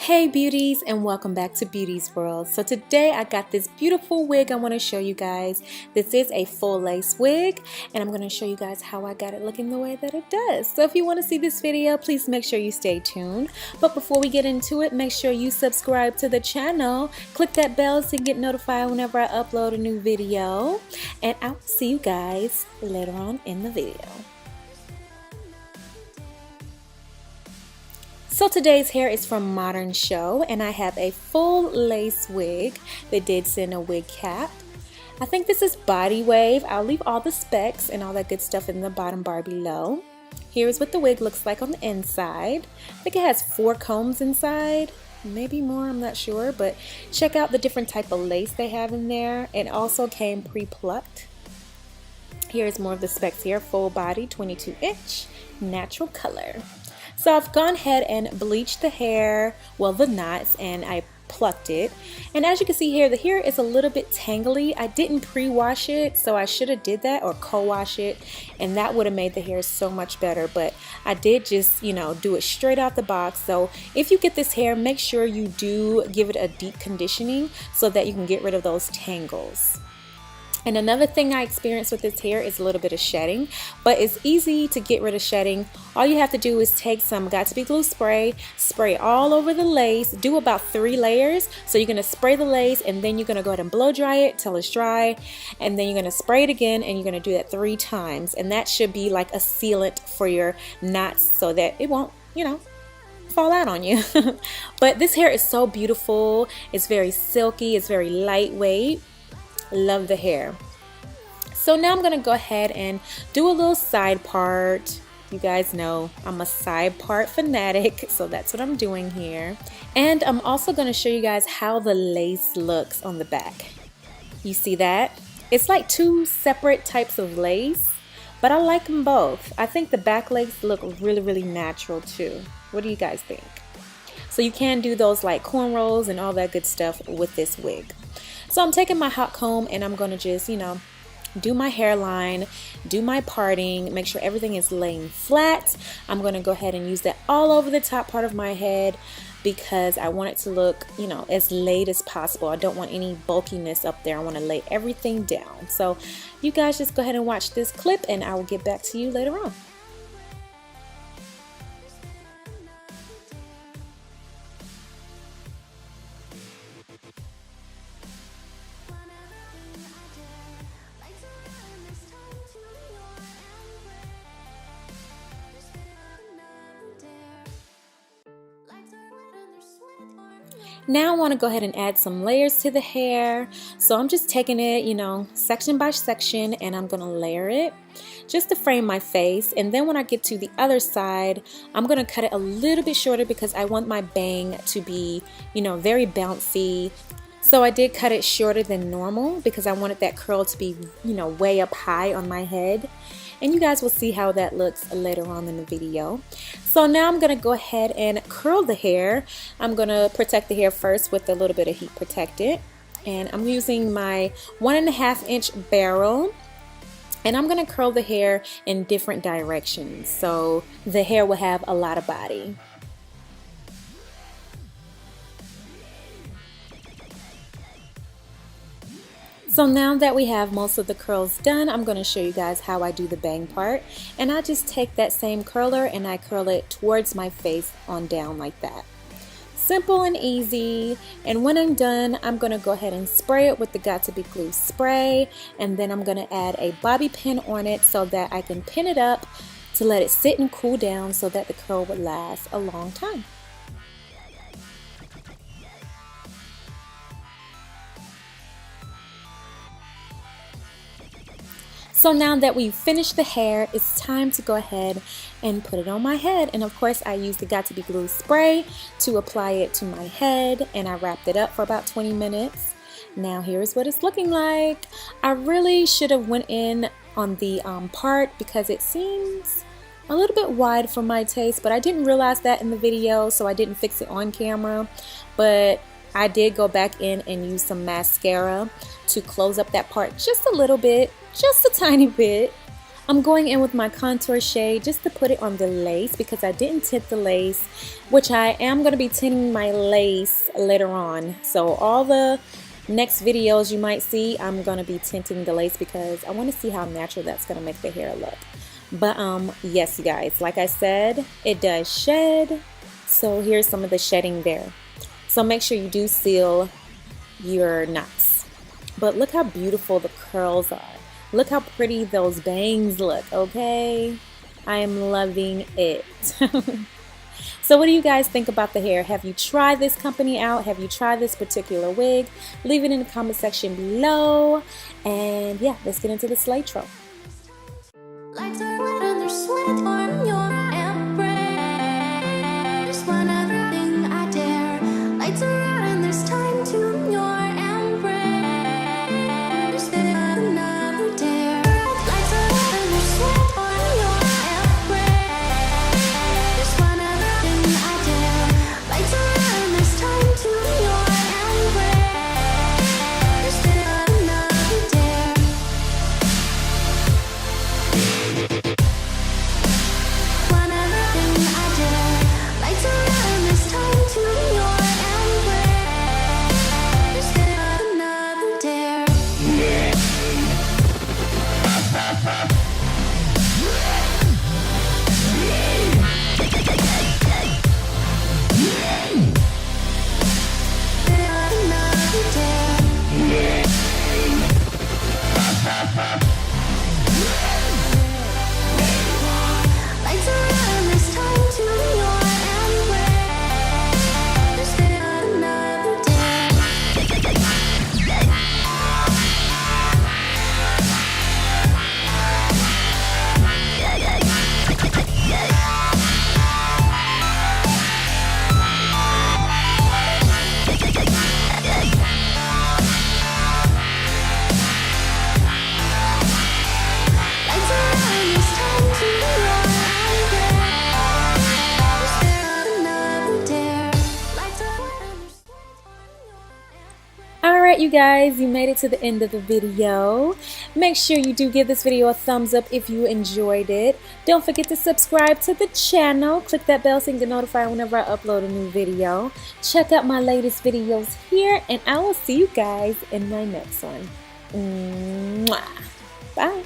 Hey beauties, and welcome back to Beauty's World. So today I got this beautiful wig I want to show you guys. This is a full lace wig and I'm going to show you guys how I got it looking the way that it does. So if you want to see this video, please make sure you stay tuned. But before we get into it, make sure you subscribe to the channel. Click that bell to get notified whenever I upload a new video. And I'll see you guys later on in the video. So today's hair is from Modern Show and I have a full lace wig. They did send a wig cap. I think this is body wave. I'll leave all the specs and all that good stuff in the bottom bar below. Here's what the wig looks like on the inside. I think it has 4 combs inside, maybe more, I'm not sure, but check out the different type of lace they have in there. It also came pre-plucked. Here's more of the specs here. Full body, 22-inch, natural color. So I've gone ahead and bleached the hair, well the knots, and I plucked it. And as you can see here, the hair is a little bit tangly. I didn't pre-wash it, so I should have did that or co-wash it, and that would have made the hair so much better. But I did just, do it straight out the box. So if you get this hair, make sure you do give it a deep conditioning so that you can get rid of those tangles. And another thing I experienced with this hair is a little bit of shedding, but it's easy to get rid of shedding. All you have to do is take some Got2b glue spray, spray all over the lace, do about 3 layers. So you're going to spray the lace and then you're going to go ahead and blow dry it till it's dry, and then you're going to spray it again and you're going to do that 3 times, and that should be like a sealant for your knots so that it won't, fall out on you. But this hair is so beautiful. It's very silky, it's very lightweight. Love the hair. So now I'm gonna go ahead and do a little side part. You guys know I'm a side part fanatic, so that's what I'm doing here. And I'm also gonna show you guys how the lace looks on the back. You see that? It's like 2 separate types of lace, but I like them both. I think the back lace look really natural too. What do you guys think? So you can do those like cornrows and all that good stuff with this wig. So I'm taking my hot comb and I'm going to just, do my hairline, do my parting, make sure everything is laying flat. I'm going to go ahead and use that all over the top part of my head because I want it to look, as laid as possible. I don't want any bulkiness up there. I want to lay everything down. So you guys just go ahead and watch this clip and I will get back to you later on. Now I want to go ahead and add some layers to the hair. So I'm just taking it, section by section, and I'm going to layer it just to frame my face. And then when I get to the other side, I'm going to cut it a little bit shorter because I want my bang to be, very bouncy. So I did cut it shorter than normal because I wanted that curl to be, way up high on my head. And you guys will see how that looks later on in the video. So now I'm going to go ahead and curl the hair. I'm going to protect the hair first with a little bit of heat protectant. And I'm using my 1.5-inch barrel. And I'm going to curl the hair in different directions so the hair will have a lot of body. So now that we have most of the curls done, I'm going to show you guys how I do the bang part. And I just take that same curler and I curl it towards my face on down like that. Simple and easy. And when I'm done, I'm going to go ahead and spray it with the Got2b glue spray. And then I'm going to add a bobby pin on it so that I can pin it up to let it sit and cool down so that the curl would last a long time. So now that we've finished the hair, it's time to go ahead and put it on my head. And of course I used the Got2b glue spray to apply it to my head, and I wrapped it up for about 20 minutes. Now here's what it's looking like. I really should have went in on the part because it seems a little bit wide for my taste, but I didn't realize that in the video, so I didn't fix it on camera. But I did go back in and use some mascara to close up that part just a little bit, just a tiny bit. I'm going in with my contour shade just to put it on the lace because I didn't tint the lace, which I am going to be tinting my lace later on. So all the next videos you might see, I'm going to be tinting the lace because I want to see how natural that's going to make the hair look. But yes, you guys, like I said, it does shed. So here's some of the shedding there. So make sure you do seal your knots. But look how beautiful the curls are. Look how pretty those bangs look, okay? I am loving it. So what do you guys think about the hair? Have you tried this company out? Have you tried this particular wig? Leave it in the comment section below. And yeah, let's get into the Slaytro. Lights are lit and there's sweat on your embrace. Just one other thing I dare. Lights are out and there's time to your embrace. Just another dare. Lights are lit and there's sweat on your embrace. Just one other thing I dare. Lights are out and there's time to your embrace. Just another dare. One other thing I dare. Lights are out and there's time to your embrace. Just another dare. Another dare. Lights are out and there's time to your embrace. Just another dare. Lights are out and there's time to your embrace. Just another dare. Lights are out and there's sweat on your embrace. Alright, you guys, you made it to the end of the video. Make sure you do give this video a thumbs up if you enjoyed it. Don't forget to subscribe to the channel. Click that bell so you get notified whenever I upload a new video. Check out my latest videos here, and I will see you guys in my next one. Mwah. Bye.